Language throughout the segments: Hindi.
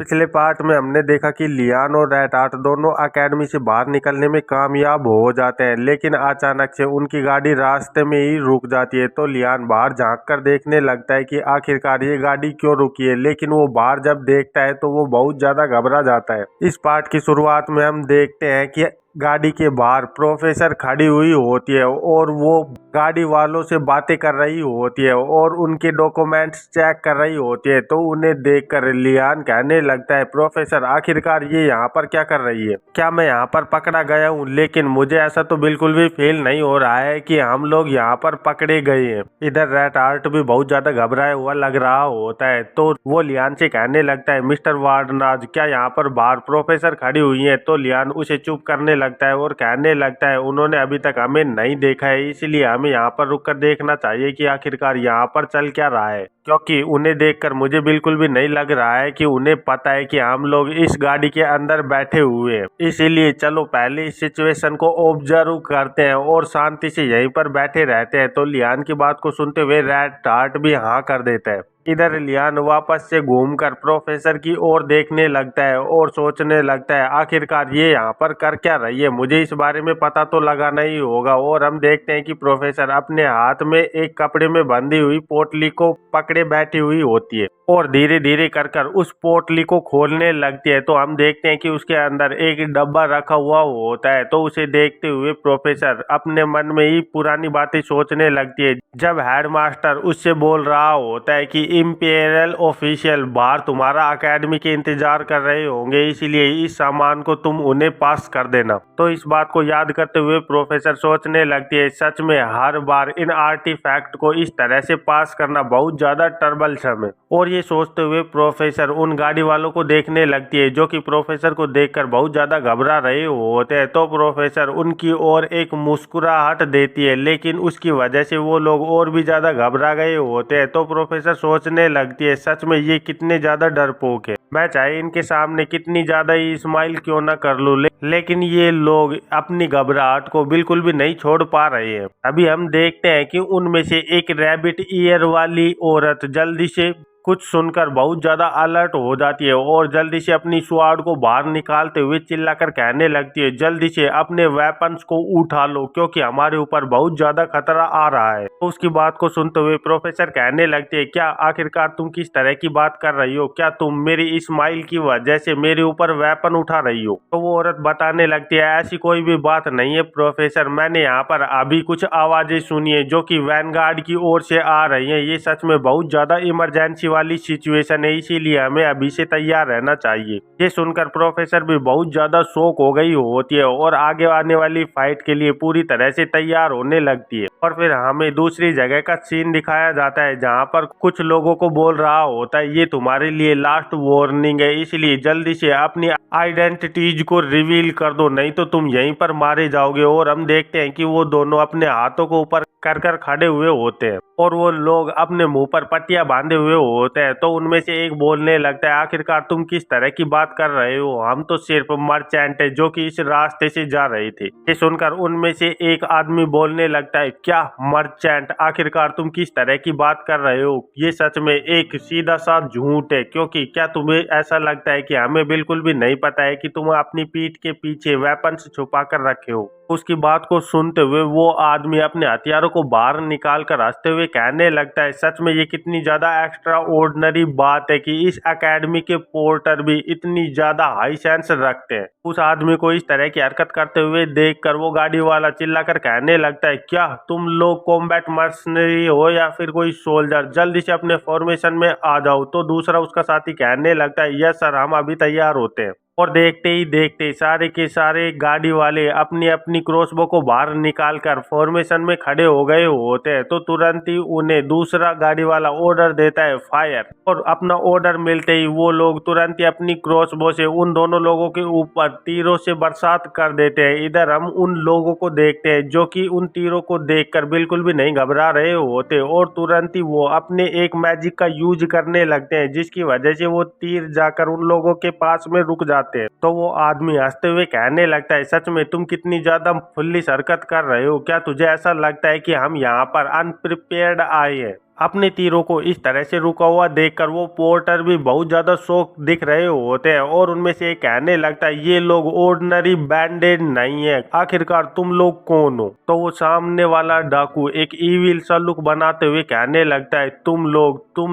पिछले पार्ट में हमने देखा कि लियान और रेड हार्ट दोनों अकेडमी से बाहर निकलने में कामयाब हो जाते हैं, लेकिन अचानक से उनकी गाड़ी रास्ते में ही रुक जाती है। तो लियान बाहर झांक कर देखने लगता है कि आखिरकार ये गाड़ी क्यों रुकी है, लेकिन वो बाहर जब देखता है तो वो बहुत ज्यादा घबरा जाता है। इस पार्ट की शुरुआत में हम देखते हैं कि गाड़ी के बाहर प्रोफेसर खड़ी हुई होती है और वो गाड़ी वालों से बातें कर रही होती है और उनके डॉक्यूमेंट्स चेक कर रही होती है। तो उन्हें देखकर लियान कहने लगता है, प्रोफेसर आखिरकार ये यहाँ पर क्या कर रही है? क्या मैं यहाँ पर पकड़ा गया हूँ? लेकिन मुझे ऐसा तो बिल्कुल भी फील नहीं हो रहा है कि हम लोग यहाँ पर पकड़े गए हैं। इधर रेड हार्ट भी बहुत ज्यादा घबराया हुआ लग रहा होता है। तो वो लियान से कहने लगता है, मिस्टर वार्डनाज क्या यहाँ पर बाहर प्रोफेसर खड़ी हुई है? तो लियान उसे चुप करने लगता है और कहने लगता है, उन्होंने अभी तक हमें नहीं देखा है, इसलिए हमें यहाँ पर रुककर देखना चाहिए कि आखिरकार यहाँ पर चल क्या रहा है, क्योंकि उन्हें देखकर मुझे बिल्कुल भी नहीं लग रहा है कि उन्हें पता है कि हम लोग इस गाड़ी के अंदर बैठे हुए हैं। इसीलिए चलो पहले इस सिचुएशन को ऑब्जर्व करते हैं और शांति से यहीं पर बैठे रहते हैं। तो लियान की बात को सुनते हुए रेड हार्ट भी हाँ कर देता है। इधर लियान वापस से घूमकर प्रोफेसर की ओर देखने लगता है और सोचने लगता है, आखिरकार ये यहाँ पर कर क्या रही है, मुझे इस बारे में पता तो लगाना ही होगा। और हम देखते हैं कि प्रोफेसर अपने हाथ में एक कपड़े में बंधी हुई पोटली को पकड़े बैठी हुई होती है और धीरे धीरे कर कर उस पोटली को खोलने लगती है। तो हम देखते हैं कि उसके अंदर एक डब्बा रखा हुआ होता है। तो उसे देखते हुए प्रोफेसर अपने मन में ही पुरानी बातें सोचने लगती है, जब हेडमास्टर उससे बोल रहा होता है कि इंपीरियल ऑफिशियल बाहर तुम्हारा अकेडमी के इंतजार कर रहे होंगे, इसलिए इस सामान को तुम उन्हें पास कर देना। तो इस बात को याद करते हुए प्रोफेसर सोचने लगती है, सच में हर बार इन आर्टिफैक्ट को इस तरह से पास करना बहुत ज्यादा ट्रबलसम है। और ये सोचते हुए प्रोफेसर उन गाड़ी वालों को देखने लगती है जो कि प्रोफेसर को देखकर बहुत ज्यादा घबरा रहे होते हैं। तो प्रोफेसर उनकी ओर एक मुस्कुराहट देती है, लेकिन उसकी वजह से वो लोग और भी ज्यादा घबरा गए होते हैं। तो प्रोफेसर सोचने लगती है, सच में ये कितने ज्यादा डरपोक है, मैं चाहे इनके सामने कितनी ज्यादा ही स्माइल क्यों ना कर लूं, लेकिन ये लोग अपनी घबराहट को बिल्कुल भी नहीं छोड़ पा रहे हैं। अभी हम देखते हैं कि उनमें से एक रैबिट ईयर वाली औरत जल्दी से कुछ सुनकर बहुत ज्यादा अलर्ट हो जाती है और जल्दी से अपनी स्वॉर्ड को बाहर निकालते हुए चिल्लाकर कहने लगती है, जल्दी से अपने वेपन्स को उठा लो क्योंकि हमारे ऊपर बहुत ज्यादा खतरा आ रहा है। तो उसकी बात को सुनते हुए प्रोफेसर कहने लगते हैं, क्या आखिरकार तुम किस तरह की बात कर रही हो? क्या तुम मेरी स्माइल की वजह से मेरे ऊपर वेपन उठा रही हो? तो वो औरत बताने लगती है, ऐसी कोई भी बात नहीं है प्रोफेसर, मैंने यहाँ पर अभी कुछ आवाजें सुनी है जो कि वैनगार्ड की ओर से आ रही है। ये सच में बहुत ज्यादा इमरजेंसी वाली सिचुएशन है, इसीलिए हमें अभी से तैयार रहना चाहिए। ये सुनकर प्रोफेसर भी बहुत ज्यादा शॉक हो गई होती है और आगे आने वाली फाइट के लिए पूरी तरह से तैयार होने लगती है। और फिर हमें दूसरी जगह का सीन दिखाया जाता है जहाँ पर कुछ लोगों को बोल रहा होता है, ये तुम्हारे लिए लास्ट वार्निंग है, इसलिए जल्दी से अपनी आइडेंटिटीज को रिवील कर दो, नहीं तो तुम यहीं पर मारे जाओगे। और हम देखते हैं कि वो दोनों अपने हाथों को ऊपर कर कर खड़े हुए होते हैं और वो लोग अपने मुंह पर पट्टियां बांधे हुए होते हैं। तो उनमें से एक बोलने लगता है, आखिरकार तुम किस तरह की बात कर रहे हो, हम तो सिर्फ मर्चेंट है जो कि इस रास्ते से जा रहे थे। ये सुनकर उनमें से एक आदमी बोलने लगता है, क्या मर्चेंट, आखिरकार तुम किस तरह की बात कर रहे हो? ये सच में एक सीधा सा झूठ है, क्योंकि क्या तुम्हें ऐसा लगता है कि हमें बिल्कुल भी नहीं पता है कि तुम अपनी पीठ के पीछे वेपन छुपा कर रखे हो? उसकी बात को सुनते हुए वो आदमी अपने हथियारों को बाहर निकाल कर हंसते हुए कहने लगता है, सच में ये कितनी ज्यादा एक्स्ट्रा ऑर्डिनरी बात है कि इस एकेडमी के पोर्टर भी इतनी ज्यादा हाई सेंस रखते हैं। उस आदमी को इस तरह की हरकत करते हुए देखकर वो गाड़ी वाला चिल्लाकर कहने लगता है, क्या तुम लोग कॉम्बैट मर्सनरी हो या फिर कोई सोल्जर, जल्दी से अपने फॉर्मेशन में आ जाओ। तो दूसरा उसका साथी कहने लगता है, यस सर, हम अभी तैयार होते हैं। और देखते ही देखते सारे के सारे गाड़ी वाले अपनी अपनी क्रॉसबो को बाहर निकालकर फॉर्मेशन में खड़े हो गए होते हैं। तो तुरंत ही उन्हें दूसरा गाड़ी वाला ऑर्डर देता है, फायर। और अपना ऑर्डर मिलते ही वो लोग तुरंत ही अपनी क्रॉसबो से उन दोनों लोगों के ऊपर तीरों से बरसात कर देते हैं। इधर हम उन लोगों को देखते हैं जो कि उन तीरों को देखकर बिल्कुल भी नहीं घबरा रहे होते और तुरंत ही वो अपने एक मैजिक का यूज करने लगते हैं, जिसकी वजह से वो तीर जाकर उन लोगों के पास में रुक जाते हैं। तो वो आदमी हंसते हुए कहने लगता है, सच में तुम कितनी ज्यादा फुल्ली हरकत कर रहे हो, क्या तुझे ऐसा लगता है कि हम यहाँ पर अनप्रिपेयर्ड आए हैं? अपने तीरों को इस तरह से रुका हुआ देखकर वो पोर्टर भी बहुत ज्यादा शौक दिख रहे होते हैं और उनमें से एक कहने लगता है, ये लोग ऑर्डिनरी बैंडेड नहीं है, आखिरकार तुम लोग कौन हो। तो वो सामने वाला डाकू एक ईविल सा लुक बनाते हुए कहने लगता है, तुम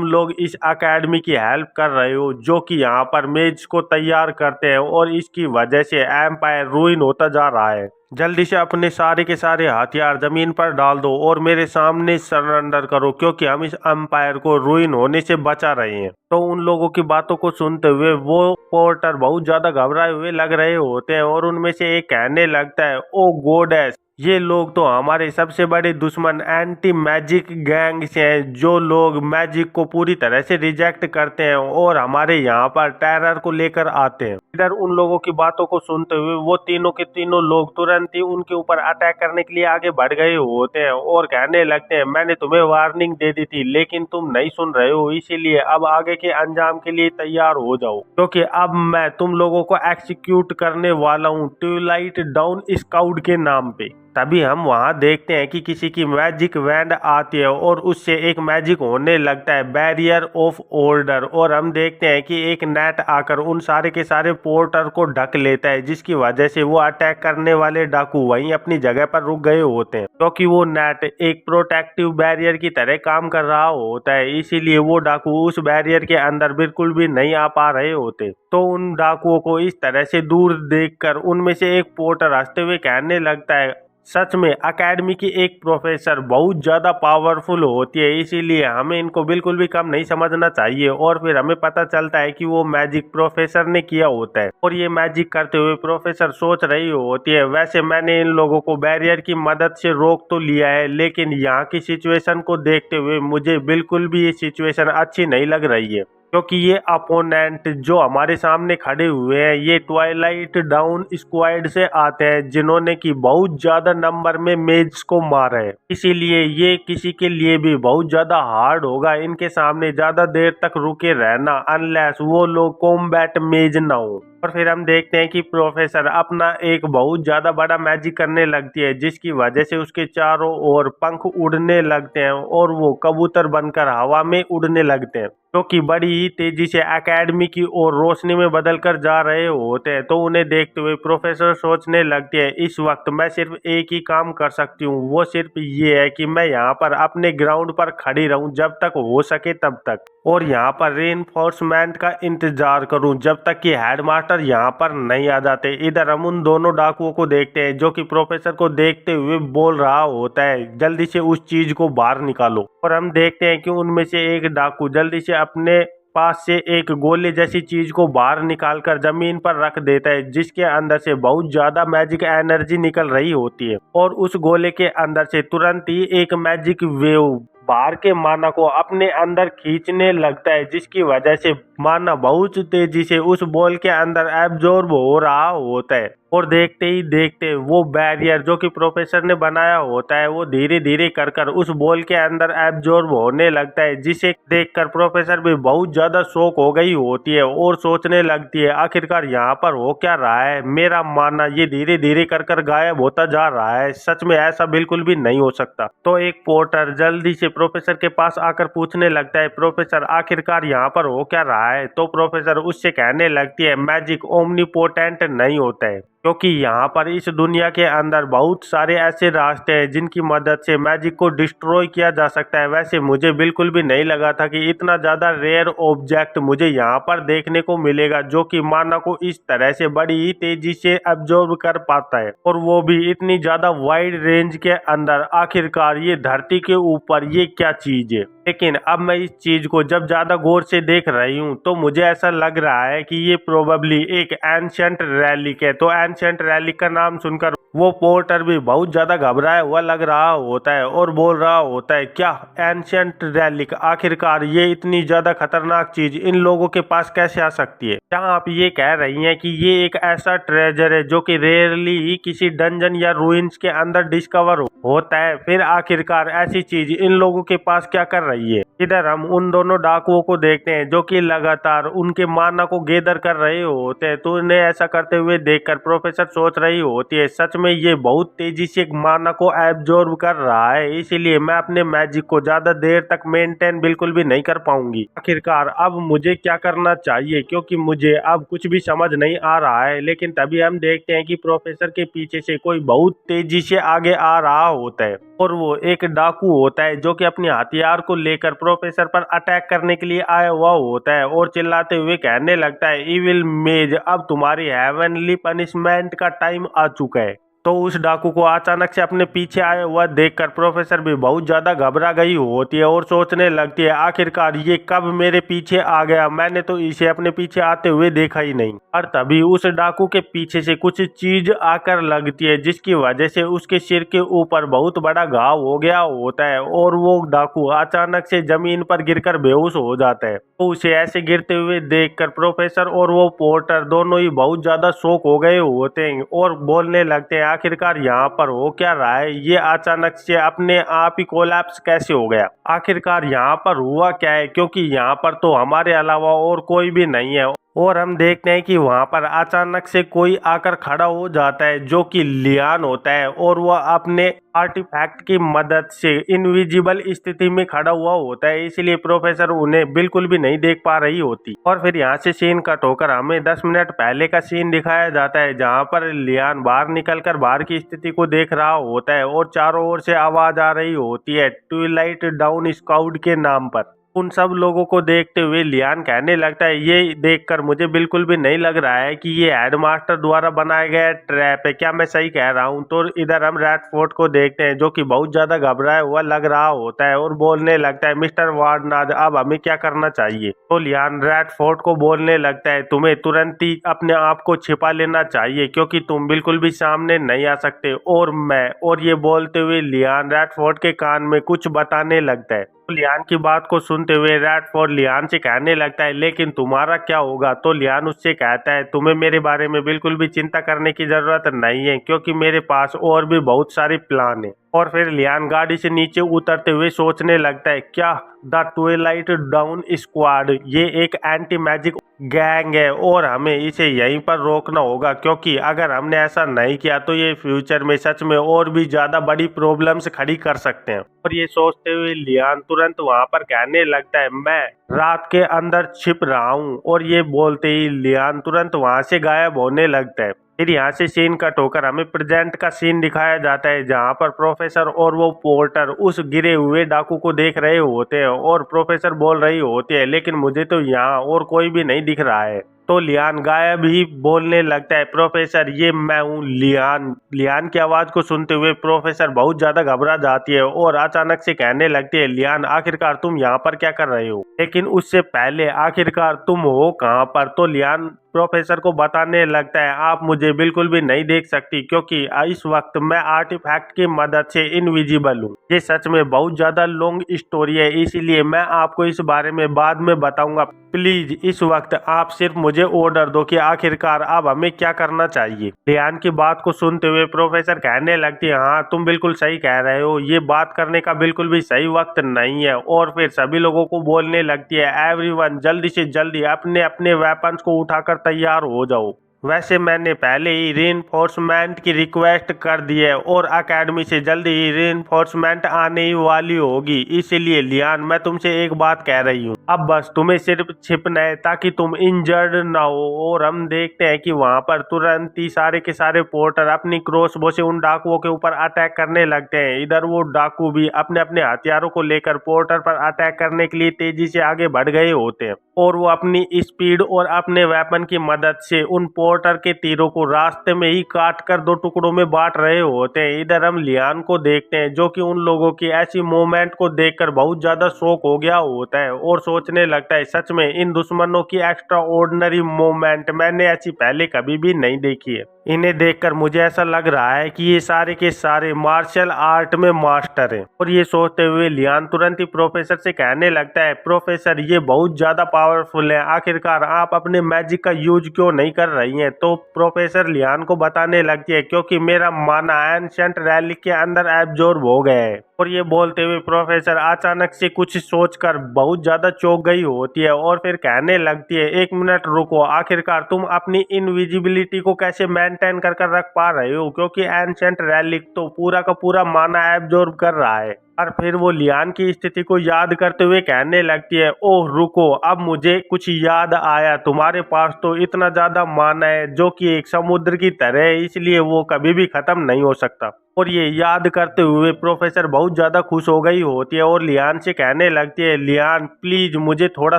लोग इस अकेडमी की हेल्प कर रहे हो जो कि यहाँ पर मेज को तैयार करते हैं और इसकी वजह से एम्पायर रूइन होता जा रहा है। जल्दी से अपने सारे के सारे हथियार जमीन पर डाल दो और मेरे सामने सरेंडर करो, क्योंकि हम इस एम्पायर को रूइन होने से बचा रहे हैं। तो उन लोगों की बातों को सुनते हुए वो पोर्टर बहुत ज्यादा घबराए हुए लग रहे होते हैं और उनमें से एक कहने लगता है, ओ गॉडेस, ये लोग तो हमारे सबसे बड़े दुश्मन एंटी मैजिक गैंग से हैं, जो लोग मैजिक को पूरी तरह से रिजेक्ट करते हैं और हमारे यहाँ पर टेरर को लेकर आते हैं। इधर उन लोगों की बातों को सुनते हुए वो तीनों के तीनों लोग तुरंत ही उनके ऊपर अटैक करने के लिए आगे बढ़ गए होते हैं और कहने लगते हैं, मैंने तुम्हें वार्निंग दे दी थी लेकिन तुम नहीं सुन रहे हो, इसीलिए अब आगे के अंजाम के लिए तैयार हो जाओ, क्योंकि अब मैं तुम लोगों को एक्सिक्यूट करने वाला हूँ ट्विलाइट डाउन स्काउट के नाम पे। तभी हम वहां देखते हैं कि किसी की मैजिक वैंड आती है और उससे एक मैजिक होने लगता है, बैरियर ऑफ ऑर्डर, और हम देखते हैं कि एक नेट आकर उन सारे के सारे पोर्टर को ढक लेता है, जिसकी वजह से वो अटैक करने वाले डाकू वहीं अपनी जगह पर रुक गए होते हैं, क्योंकि वो नेट एक प्रोटेक्टिव बैरियर की तरह काम कर रहा होता है, इसीलिए वो डाकू उस बैरियर के अंदर बिल्कुल भी नहीं आ पा रहे होते। तो उन डाकुओं को इस तरह से दूर देखकर उनमें से एक पोर्टर हंसते हुए कहने लगता है, सच में अकेडमी की एक प्रोफेसर बहुत ज़्यादा पावरफुल होती है, इसीलिए हमें इनको बिल्कुल भी कम नहीं समझना चाहिए। और फिर हमें पता चलता है कि वो मैजिक प्रोफेसर ने किया होता है और ये मैजिक करते हुए प्रोफेसर सोच रही होती है, वैसे मैंने इन लोगों को बैरियर की मदद से रोक तो लिया है, लेकिन यहाँ की सिचुएशन को देखते हुए मुझे बिल्कुल भी ये सिचुएशन अच्छी नहीं लग रही है, क्योंकि ये अपोनेंट जो हमारे सामने खड़े हुए हैं ये ट्वाइलाइट डाउन स्क्वाड से आते हैं, जिन्होंने की बहुत ज्यादा नंबर में मेज को मारा है, इसीलिए ये किसी के लिए भी बहुत ज्यादा हार्ड होगा इनके सामने ज्यादा देर तक रुके रहना, अनलेस वो लोग कॉम्बैट मेज ना हो। और फिर हम देखते हैं कि प्रोफेसर अपना एक बहुत ज्यादा बड़ा मैजिक करने लगती है, जिसकी वजह से उसके चारों ओर पंख उड़ने लगते हैं और वो कबूतर बनकर हवा में उड़ने लगते हैं, क्योंकि बड़ी ही तेजी से एकेडमी की ओर रोशनी में बदलकर जा रहे होते हैं। तो उन्हें देखते हुए प्रोफेसर सोचने लगते हैं, इस वक्त मैं सिर्फ एक ही काम कर सकती हूँ, वो सिर्फ ये है कि मैं यहाँ पर अपने ग्राउंड पर खड़ी रहूँ जब तक हो सके तब तक, और यहाँ पर रेनफोर्समेंट का इंतजार करूँ जब तक कि हेडमास्टर यहाँ पर नहीं आ जाते। इधर हम उन दोनों डाकुओं को देखते हैं जो कि प्रोफेसर को देखते हुए बोल रहा होता है, जल्दी से उस चीज को बाहर निकालो। और हम देखते हैं कि उनमें से एक डाकू जल्दी से अपने पास से एक गोले जैसी चीज को बाहर निकालकर जमीन पर रख देता है, जिसके अंदर से बहुत ज्यादा मैजिक एनर्जी निकल रही होती है और उस गोले के अंदर से तुरंत ही एक मैजिक वेव बाहर के माना को अपने अंदर खींचने लगता है, जिसकी वजह से माना बहुत तेजी से उस बॉल के अंदर एब्जॉर्ब हो रहा होता है। और देखते ही देखते वो बैरियर जो कि प्रोफेसर ने बनाया होता है वो धीरे धीरे कर कर उस बॉल के अंदर एब्जॉर्ब होने लगता है, जिसे देखकर प्रोफेसर भी बहुत ज्यादा शॉक हो गई होती है और सोचने लगती है, आखिरकार यहाँ पर हो क्या रहा है, मेरा मानना ये धीरे धीरे कर कर गायब होता जा रहा है, सच में ऐसा बिल्कुल भी नहीं हो सकता। तो एक पोर्टर जल्दी से प्रोफेसर के पास आकर पूछने लगता है, प्रोफेसर आखिरकार यहाँ पर हो क्या रहा है। तो प्रोफेसर उससे कहने लगती है, मैजिक ओमनीपोटेंट नहीं होता है, क्योंकि यहाँ पर इस दुनिया के अंदर बहुत सारे ऐसे रास्ते हैं जिनकी मदद से मैजिक को डिस्ट्रॉय किया जा सकता है। वैसे मुझे बिल्कुल भी नहीं लगा था कि इतना ज़्यादा रेयर ऑब्जेक्ट मुझे यहाँ पर देखने को मिलेगा जो कि माना को इस तरह से बड़ी ही तेजी से एब्जॉर्ब कर पाता है, और वो भी इतनी ज़्यादा वाइड रेंज के अंदर। आखिरकार ये धरती के ऊपर ये क्या चीज़ है। लेकिन अब मैं इस चीज को जब ज्यादा गौर से देख रही हूँ तो मुझे ऐसा लग रहा है कि ये प्रोबेबली एक एंशिएंट रैलिक है। तो एंशिएंट रैलिक का नाम सुनकर वो पोर्टर भी बहुत ज्यादा घबराया हुआ लग रहा होता है और बोल रहा होता है, क्या एंशिएंट रैलिक, आखिरकार ये इतनी ज्यादा खतरनाक चीज इन लोगों के पास कैसे आ सकती है। क्या आप ये कह रही हैं कि ये एक ऐसा ट्रेजर है जो कि रेयरली ही किसी डंजन या रूइंस के अंदर डिस्कवर होता है, फिर आखिरकार ऐसी चीज इन लोगों के पास क्या कर रही है। इधर हम उन दोनों डाकुओं को देखते हैं जो कि लगातार उनके माना को गैदर कर रहे होते हैं। तो उन्हें ऐसा करते हुए देखकर प्रोफेसर सोच रही होती है, सच में ये बहुत तेजी से माना को एब्जॉर्ब कर रहा है, इसीलिए मैं अपने मैजिक को ज्यादा देर तक मेंटेन बिल्कुल भी नहीं कर पाऊंगी। आखिरकार अब मुझे क्या करना चाहिए, क्योंकि मुझे अब कुछ भी समझ नहीं आ रहा है। लेकिन तभी हम देखते हैं कि प्रोफेसर के पीछे से कोई बहुत तेजी से आगे आ रहा होता है और वो एक डाकू होता है जो कि अपने हथियार को लेकर प्रोफेसर पर अटैक करने के लिए आया हुआ होता है और चिल्लाते हुए कहने लगता है, इविल मेज, अब तुम्हारी हेवनली पनिशमेंट का टाइम आ चुका है। तो उस डाकू को अचानक से अपने पीछे आया हुआ देखकर प्रोफेसर भी बहुत ज्यादा घबरा गई होती है और सोचने लगती है, आखिरकार ये कब मेरे पीछे आ गया, मैंने तो इसे अपने पीछे आते हुए देखा ही नहीं। और तभी उस डाकू के पीछे से कुछ चीज आकर लगती है जिसकी वजह से उसके सिर के ऊपर बहुत बड़ा घाव हो गया होता है और वो डाकू अचानक से जमीन पर गिरकर बेहोश हो जाता है। तो उसे ऐसे गिरते हुए देखकर प्रोफेसर और वो पोर्टर दोनों ही बहुत ज्यादा शॉक हो गए होते हैं और बोलने लगते हैं, आखिरकार यहाँ पर हो क्या रहा है, ये अचानक से अपने आप ही कोलैप्स कैसे हो गया, आखिरकार यहाँ पर हुआ क्या है, क्योंकि यहाँ पर तो हमारे अलावा और कोई भी नहीं है। और हम देखते हैं कि वहां पर अचानक से कोई आकर खड़ा हो जाता है जो कि लियान होता है और वह अपने आर्टिफैक्ट की मदद से इनविजिबल स्थिति में खड़ा हुआ होता है, इसलिए प्रोफेसर उन्हें बिल्कुल भी नहीं देख पा रही होती। और फिर यहाँ से सीन कट होकर हमें 10 मिनट पहले का सीन दिखाया जाता है जहाँ पर लियान बाहर निकलकर बाहर की स्थिति को देख रहा होता है और चारों ओर से आवाज आ रही होती है ट्विलाइट डाउन स्काउट के नाम पर। उन सब लोगों को देखते हुए लियान कहने लगता है, ये देखकर मुझे बिल्कुल भी नहीं लग रहा है कि ये हेडमास्टर द्वारा बनाया गया ट्रैप है, क्या मैं सही कह रहा हूँ। तो इधर हम रैटफोर्ड को देखते हैं जो कि बहुत ज्यादा घबराया हुआ लग रहा होता है और बोलने लगता है, मिस्टर वार्डनाद, अब हमें क्या करना चाहिए। तो लियान रैटफोर्ड को बोलने लगता है, तुम्हें तुरंत ही अपने आप को छिपा लेना चाहिए क्योंकि तुम बिल्कुल भी सामने नहीं आ सकते और ये बोलते हुए लियान रैटफोर्ड के कान में कुछ बताने लगता है। तो लियान की बात को सुनते हुए रैटफोर्ड लियान से कहने लगता है, लेकिन तुम्हारा क्या होगा। तो लियान उससे कहता है, तुम्हें मेरे बारे में बिल्कुल भी चिंता करने की जरूरत नहीं है क्योंकि मेरे पास और भी बहुत सारे प्लान है। और फिर लियान गाड़ी से नीचे उतरते हुए सोचने लगता है, क्या द ट्विलाइट डाउन स्क्वाड ये एक एंटी मैजिक गैंग है और हमें इसे यहीं पर रोकना होगा, क्योंकि अगर हमने ऐसा नहीं किया तो ये फ्यूचर में सच में और भी ज्यादा बड़ी प्रॉब्लम्स खड़ी कर सकते हैं। और ये सोचते हुए लियान तुरंत वहां पर कहने लगता है, मैं रात के अंदर छिप रहा हूँ। और ये बोलते ही लियान तुरंत वहां से गायब होने लगता है। फिर यहाँ से सीन कट होकर हमें प्रेजेंट का सीन दिखाया जाता है जहाँ पर प्रोफेसर और वो पोर्टर उस गिरे हुए डाकू को देख रहे होते हैं और प्रोफेसर बोल रही होती है, लेकिन मुझे तो यहाँ और कोई भी नहीं दिख रहा है। तो लियान गायब ही बोलने लगता है, प्रोफेसर ये मैं हूँ लियान। लियान की आवाज को सुनते हुए प्रोफेसर बहुत ज्यादा घबरा जाती है और अचानक से कहने लगती है, लियान आखिरकार तुम यहाँ पर क्या कर रहे हो, लेकिन उससे पहले आखिरकार तुम हो कहाँ पर। तो लियान प्रोफेसर को बताने लगता है, आप मुझे बिल्कुल भी नहीं देख सकती क्योंकि इस वक्त मैं आर्टिफैक्ट की मदद से इनविजिबल हूँ। ये सच में बहुत ज्यादा लॉन्ग स्टोरी है, इसीलिए मैं आपको इस बारे में बाद में बताऊंगा। प्लीज इस वक्त आप सिर्फ मुझे ऑर्डर दो कि आखिरकार अब हमें क्या करना चाहिए। लियान की बात को सुनते हुए प्रोफेसर कहने लगती है, हाँ तुम बिल्कुल सही कह रहे हो, ये बात करने का बिल्कुल भी सही वक्त नहीं है। और फिर सभी लोगों को बोलने लगती है, एवरीवन जल्दी से जल्दी अपने अपने वेपन्स को उठाकर तैयार हो जाओ। वैसे मैंने पहले ही रीइंफोर्समेंट की रिक्वेस्ट कर दी है और एकेडमी से जल्दी ही रीइंफोर्समेंट आने ही वाली होगी, इसीलिए लियान मैं तुमसे एक बात कह रही हूँ, अब बस तुम्हें सिर्फ छिपना है ताकि तुम इंजर्ड ना हो। और हम देखते हैं कि वहां पर तुरंत ही सारे के सारे पोर्टर अपनी क्रॉसबो से उन डाकुओं के ऊपर अटैक करने लगते हैं। इधर वो डाकू भी अपने अपने हथियारों को लेकर पोर्टर पर अटैक करने के लिए तेजी से आगे बढ़ गए होते हैं और वो अपनी स्पीड और अपने वेपन की मदद से उन पोर्टर के तीरों को रास्ते में ही काट कर दो टुकड़ों में बांट रहे होते हैं। इधर हम लियान को देखते हैं जो कि उन लोगों की ऐसी मूवमेंट को देखकर बहुत ज्यादा शॉक हो गया होता है और सोचने लगता है, सच में इन दुश्मनों की एक्स्ट्रा ऑर्डिनरी मूवमेंट मैंने ऐसी पहले कभी भी नहीं देखी है। इन्हें देखकर मुझे ऐसा लग रहा है कि ये सारे के सारे मार्शल आर्ट में मास्टर हैं। और ये सोचते हुए लियान तुरंत ही प्रोफेसर से कहने लगता है, प्रोफेसर ये बहुत ज्यादा पावरफुल है, आखिरकार आप अपने मैजिक का यूज क्यों नहीं कर रही हैं। तो प्रोफेसर लियान को बताने लगती है, क्योंकि मेरा माना एंशिएंट रैलिक के अंदर एब्जॉर्ब हो गया है और ये बोलते हुए प्रोफेसर अचानक से कुछ सोचकर बहुत ज्यादा चौंक गई होती है और फिर कहने लगती है, एक मिनट रुको, आखिरकार तुम अपनी इनविजिबिलिटी को कैसे मेंटेन कर रख पा रहे हो, क्योंकि एंशंट रैलिक तो पूरा का पूरा माना एब्जॉर्ब कर रहा है। और फिर वो लियान की स्थिति को याद करते हुए कहने लगती है, ओह रुको, अब मुझे कुछ याद आया, तुम्हारे पास तो इतना ज्यादा माना है जो कि एक समुद्र की तरह है, इसलिए वो कभी भी खत्म नहीं हो सकता। और ये याद करते हुए प्रोफेसर बहुत ज्यादा खुश हो गई होती है और लियान से कहने लगती है, लियान प्लीज मुझे थोड़ा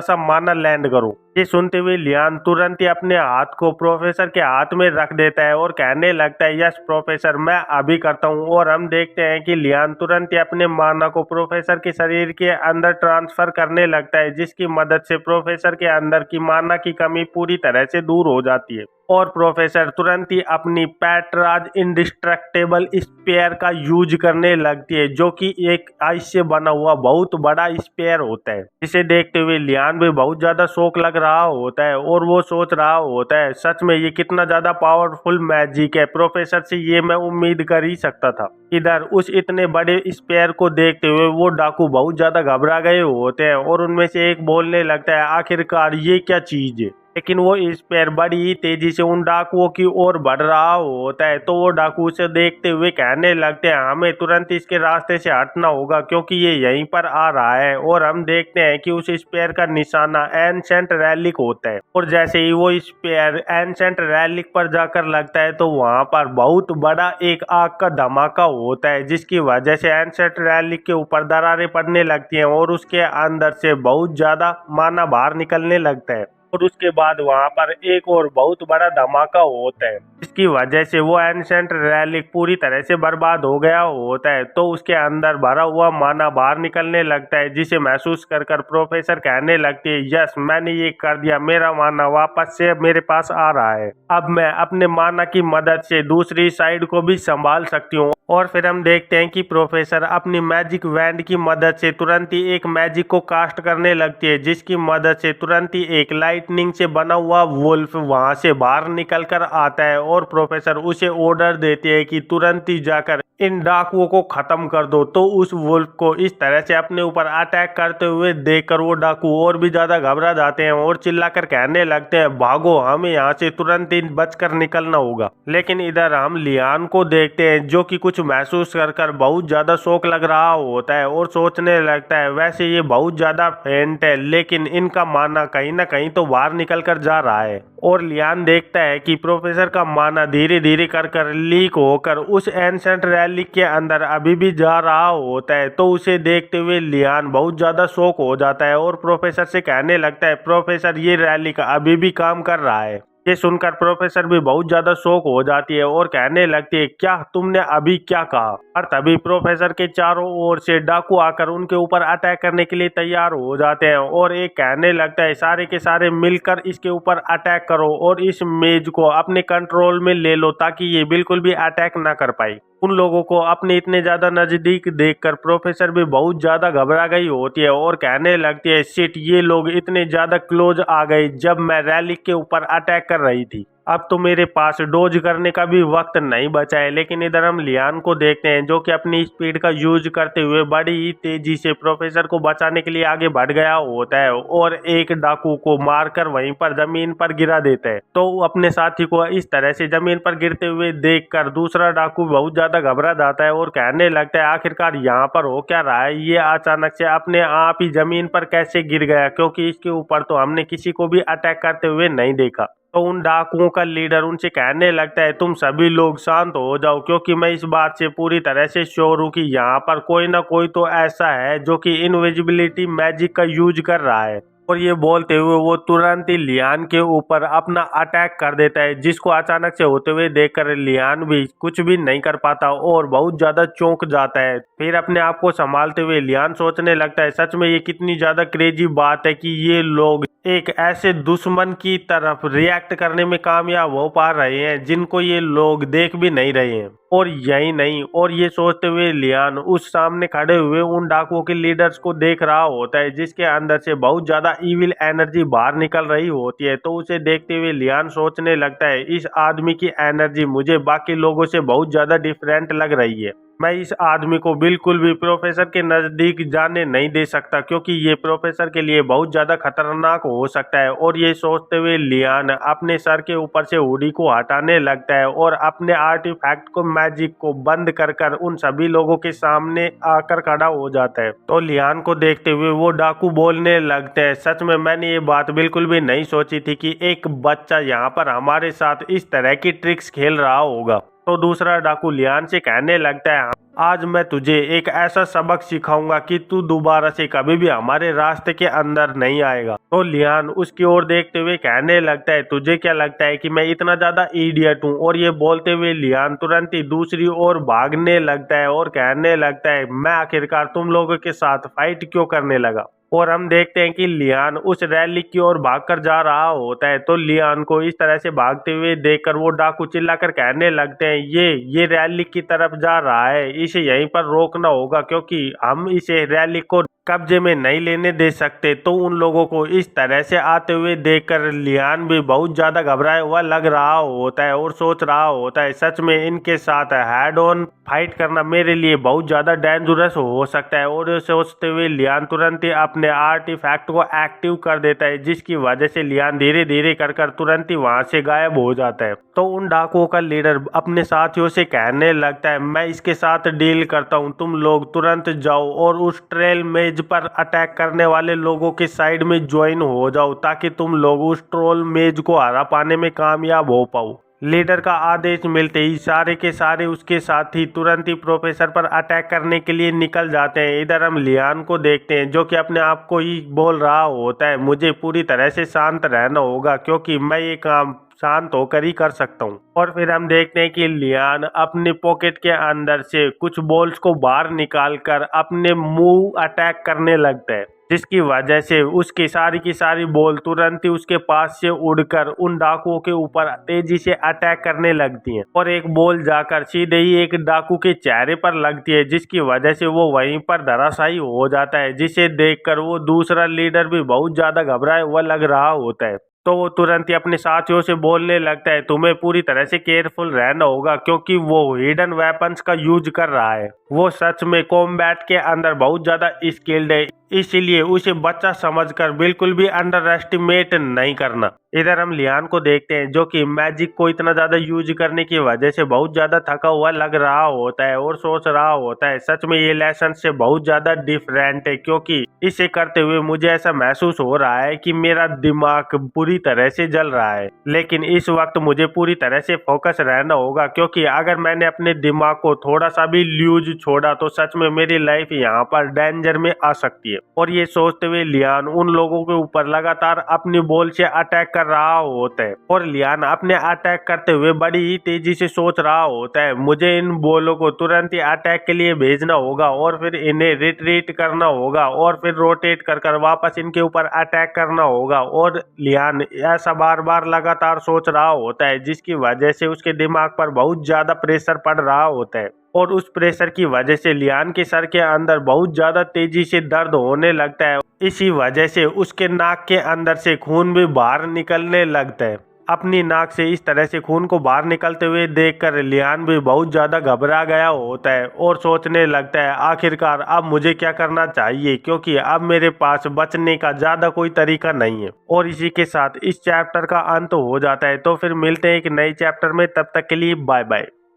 सा माना लैंड करो। ये सुनते हुए लियान तुरंत ही अपने हाथ को प्रोफेसर के हाथ में रख देता है और कहने लगता है, यस प्रोफेसर, मैं अभी करता हूँ। और हम देखते हैं कि लियान तुरंत ही अपने माना को प्रोफेसर के शरीर के अंदर ट्रांसफर करने लगता है, जिसकी मदद से प्रोफेसर के अंदर की माना की कमी पूरी तरह से दूर हो जाती है। और प्रोफेसर तुरंत ही अपनी पैटराज इंडिस्ट्रक्टेबल स्पेयर का यूज करने लगती है, जो कि एक आइस से बना हुआ बहुत बड़ा स्पेयर होता है। जिसे देखते हुए लियान भी बहुत ज्यादा शौक लग रहा होता है और वो सोच रहा होता है, सच में ये कितना ज्यादा पावरफुल मैजिक है, प्रोफेसर से ये मैं उम्मीद कर ही सकता था। इधर उस इतने बड़े स्पेयर को देखते हुए वो डाकू बहुत ज्यादा घबरा गए होते हैं और उनमें से एक बोलने लगता है, आखिरकार ये क्या चीज है। लेकिन वो स्पेयर बड़ी ही तेजी से उन डाकुओं की ओर बढ़ रहा होता है, तो वो डाकू उसे देखते हुए कहने लगते हैं, हमें तुरंत इसके रास्ते से हटना होगा क्योंकि ये यहीं पर आ रहा है। और हम देखते हैं कि उस स्पेयर का निशाना एंशंट रैलिक होता है और जैसे ही वो स्पेयर एंशंट रैलिक पर जाकर लगता है तो वहां पर बहुत बड़ा एक आग का धमाका होता है, जिसकी वजह से एंशंट रैलिक के ऊपर दरारें पड़ने लगती हैं और उसके अंदर से बहुत ज्यादा माना बाहर निकलने लगता है। और उसके बाद वहां पर एक और बहुत बड़ा धमाका होता है, जिसकी वजह से वो एंशंट रैलिक पूरी तरह से बर्बाद हो गया होता है। तो उसके अंदर भरा हुआ माना बाहर निकलने लगता है, जिसे महसूस कर प्रोफेसर कहने लगती है, यस मैंने ये कर दिया, मेरा माना वापस से मेरे पास आ रहा है, अब मैं अपने माना की मदद से दूसरी साइड को भी संभाल सकती हूँ। और फिर हम देखते हैं कि प्रोफेसर अपनी मैजिक वैंड की मदद से तुरंत ही एक मैजिक को कास्ट करने लगती है, जिसकी मदद से तुरंत ही एक लाइटनिंग से बना हुआ वुल्फ वहां से बाहर निकल कर आता है। और प्रोफेसर उसे ऑर्डर देते हैं कि तुरंत ही जाकर इन डाकुओं को खत्म कर दो। तो उस वुल्फ को इस तरह से अपने ऊपर अटैक करते हुए देखकर वो डाकू और भी ज्यादा घबरा जाते हैं और चिल्लाकर कहने लगते हैं, भागो, हमें यहाँ से तुरंत ही बचकर निकलना होगा। लेकिन इधर हम लियान को देखते हैं, जो कि कुछ महसूस कर बहुत ज्यादा शौक लग रहा होता है और सोचने लगता है, वैसे ये बहुत ज्यादा फेंट है लेकिन इनका माना कहीं ना कहीं तो बाहर निकल कर जा रहा है। और लियान देखता है कि प्रोफेसर का माना धीरे धीरे कर लीक होकर उस एंशंट रैलिक के अंदर अभी भी जा रहा होता है। तो उसे देखते हुए लियान बहुत ज्यादा शौक हो जाता है और प्रोफेसर से कहने लगता है, प्रोफेसर ये रैलिक अभी भी काम कर रहा है। ये सुनकर प्रोफेसर भी बहुत ज्यादा शौक हो जाती है और कहने लगती है, क्या तुमने अभी क्या कहा। और तभी प्रोफेसर के चारों ओर से डाकू आकर उनके ऊपर अटैक करने के लिए तैयार हो जाते हैं और एक कहने लगता है, सारे के सारे मिलकर इसके ऊपर अटैक करो और इस मेज को अपने कंट्रोल में ले लो ताकि ये बिल्कुल भी अटैक ना कर पाए। उन लोगों को अपने इतने ज्यादा नजदीक देखकर प्रोफेसर भी बहुत ज्यादा घबरा गई होती है और कहने लगती है, शिट, ये लोग इतने ज्यादा क्लोज आ गए जब मैं रैलिक के ऊपर अटैक कर रही थी, अब तो मेरे पास डोज करने का भी वक्त नहीं बचा है। लेकिन इधर हम लियान को देखते हैं, जो कि अपनी स्पीड का यूज करते हुए बड़ी ही तेजी से प्रोफेसर को बचाने के लिए आगे बढ़ गया होता है और एक डाकू को मारकर वहीं पर जमीन पर गिरा देता है। तो अपने साथी को इस तरह से जमीन पर गिरते हुए देखकर दूसरा डाकू बहुत ज्यादा घबरा जाता है और कहने लगता है, आखिरकार यहाँ पर हो क्या रहा है, ये अचानक से अपने आप ही जमीन पर कैसे गिर गया, क्योंकि इसके ऊपर तो हमने किसी को भी अटैक करते हुए नहीं देखा। तो उन डाकुओं का लीडर उनसे कहने लगता है, तुम सभी लोग शांत हो जाओ, क्योंकि मैं इस बात से पूरी तरह से श्योर हूँ कि यहाँ पर कोई ना कोई तो ऐसा है जो कि इनविजिबिलिटी मैजिक का यूज कर रहा है। और ये बोलते हुए वो तुरंत ही लियान के ऊपर अपना अटैक कर देता है, जिसको अचानक से होते हुए देखकर लियान भी कुछ भी नहीं कर पाता और बहुत ज्यादा चौंक जाता है। फिर अपने आप को संभालते हुए लियान सोचने लगता है, सच में ये कितनी ज्यादा क्रेजी बात है कि ये लोग एक ऐसे दुश्मन की तरफ रिएक्ट करने में कामयाब हो पा रहे हैं जिनको ये लोग देख भी नहीं रहे हैं। और यही नहीं, और ये सोचते हुए लियान उस सामने खड़े हुए उन डाकुओं के लीडर्स को देख रहा होता है, जिसके अंदर से बहुत ज्यादा इविल एनर्जी बाहर निकल रही होती है। तो उसे देखते हुए लियान सोचने लगता है, इस आदमी की एनर्जी मुझे बाकी लोगों से बहुत ज्यादा डिफरेंट लग रही है। मैं इस आदमी को बिल्कुल भी प्रोफेसर के नज़दीक जाने नहीं दे सकता क्योंकि ये प्रोफेसर के लिए बहुत ज़्यादा खतरनाक हो सकता है। और ये सोचते हुए लियान अपने सर के ऊपर से हुडी को हटाने लगता है और अपने आर्टिफैक्ट को मैजिक को बंद कर कर उन सभी लोगों के सामने आकर खड़ा हो जाता है। तो लियान को देखते हुए वो डाकू बोलने लगते हैं, सच में मैंने ये बात बिल्कुल भी नहीं सोची थी कि एक बच्चा यहाँ पर हमारे साथ इस तरह की ट्रिक्स खेल रहा होगा। तो दूसरा डाकू लियान से कहने लगता है, आज मैं तुझे एक ऐसा सबक सिखाऊंगा कि तू दोबारा से कभी भी हमारे रास्ते के अंदर नहीं आएगा। तो लियान उसकी ओर देखते हुए कहने लगता है, तुझे क्या लगता है कि मैं इतना ज्यादा इडियट हूँ? और ये बोलते हुए लियान तुरंत ही दूसरी ओर भागने लगता है और कहने लगता है, मैं आखिरकार तुम लोगों के साथ फाइट क्यों करने लगा? और हम देखते हैं कि लियान उस रैली की ओर भागकर जा रहा होता है। तो लियान को इस तरह से भागते हुए देखकर वो डाकू चिल्लाकर कहने लगते हैं, ये रैली की तरफ जा रहा है, इसे यहीं पर रोकना होगा क्योंकि हम इसे रैली को कब्जे में नहीं लेने दे सकते। तो उन लोगों को इस तरह से आते हुए देखकर लियान भी बहुत ज्यादा घबराया हुआ लग रहा होता है और सोच रहा होता है, सच में इनके साथ हेड ऑन फाइट करना मेरे लिए बहुत ज्यादा डेंजरस हो सकता है। और सोचते हुए लियान तुरंत ही अपने आर्टिफैक्ट को एक्टिव कर देता है, जिसकी वजह से लियान धीरे धीरे कर तुरंत ही वहां से गायब हो जाता है। तो उन डाकुओं का लीडर अपने साथियों से कहने लगता है, मैं इसके साथ डील करता हूँ, तुम लोग तुरंत जाओ और उस ट्रेल मेज पर अटैक करने वाले लोगों के साइड में ज्वाइन हो जाओ ताकि तुम लोग उस ट्रोल मेज को हरा पाने में कामयाब हो पाओ। लीडर का आदेश मिलते ही सारे के सारे उसके साथी तुरंत ही प्रोफेसर पर अटैक करने के लिए निकल जाते हैं। इधर हम लियान को देखते हैं जो कि अपने आप को ही बोल रहा होता है, मुझे पूरी तरह से शांत रहना होगा क्योंकि मैं ये काम शांत होकर ही कर सकता हूँ। और फिर हम देखते हैं कि लियान अपने पॉकेट के अंदर से कुछ बॉल्स को बाहर निकालकर अपने मुंह अटैक करने लगता है, जिसकी वजह से उसकी सारी की सारी बॉल तुरंत ही उसके पास से उड़कर उन डाकुओं के ऊपर तेजी से अटैक करने लगती हैं। और एक बॉल जाकर सीधे ही एक डाकू के चेहरे पर लगती है, जिसकी वजह से वो वहीं पर धराशायी हो जाता है, जिसे देखकर वो दूसरा लीडर भी बहुत ज्यादा घबराया हुआ लग रहा होता है। तो वो तुरंत ही अपने साथियों से बोलने लगता है, तुम्हें पूरी तरह से केयरफुल रहना होगा क्योंकि वो हिडन वेपन्स का यूज कर रहा है। वो सच में कॉम्बैट के अंदर बहुत ज्यादा स्किल्ड है, इसीलिए उसे बच्चा समझकर बिल्कुल भी अंडर एस्टिमेट नहीं करना। इधर हम लियान को देखते हैं जो कि मैजिक को इतना ज्यादा यूज करने की वजह से बहुत ज्यादा थका हुआ लग रहा होता है और सोच रहा होता है, सच में ये लेसन से बहुत ज्यादा डिफरेंट है क्योंकि इसे करते हुए मुझे ऐसा महसूस हो रहा है कि मेरा दिमाग पूरी तरह से जल रहा है। लेकिन इस वक्त मुझे पूरी तरह से फोकस रहना होगा क्योंकि अगर मैंने अपने दिमाग को थोड़ा सा भी लूज छोड़ा तो सच में मेरी लाइफ यहाँ पर डेंजर में आ सकती है। और ये सोचते हुए लियान उन लोगों के ऊपर लगातार अपनी बॉल से अटैक कर रहा होता है। और लियान अपने अटैक करते हुए बड़ी ही तेजी से सोच रहा होता है, मुझे इन बॉलों को तुरंत ही अटैक के लिए भेजना होगा और फिर इन्हें रिट्रीट करना होगा और फिर रोटेट कर वापस इनके ऊपर अटैक करना होगा। और लियान ऐसा बार बार लगातार सोच रहा होता है, जिसकी वजह से उसके दिमाग पर बहुत ज्यादा प्रेशर पड़ रहा होता है। और उस प्रेशर की वजह से लियान के सर के अंदर बहुत ज्यादा तेजी से दर्द होने लगता है। इसी वजह से उसके नाक के अंदर से खून भी बाहर निकलने लगता है। अपनी नाक से इस तरह से खून को बाहर निकलते हुए देखकर लियान भी बहुत ज्यादा घबरा गया होता है और सोचने लगता है, आखिरकार अब मुझे क्या करना चाहिए क्योंकि अब मेरे पास बचने का ज्यादा कोई तरीका नहीं है। और इसी के साथ इस चैप्टर का अंत हो जाता है। तो फिर मिलते हैं एक नए चैप्टर में, तब तक के लिए बाय बाय।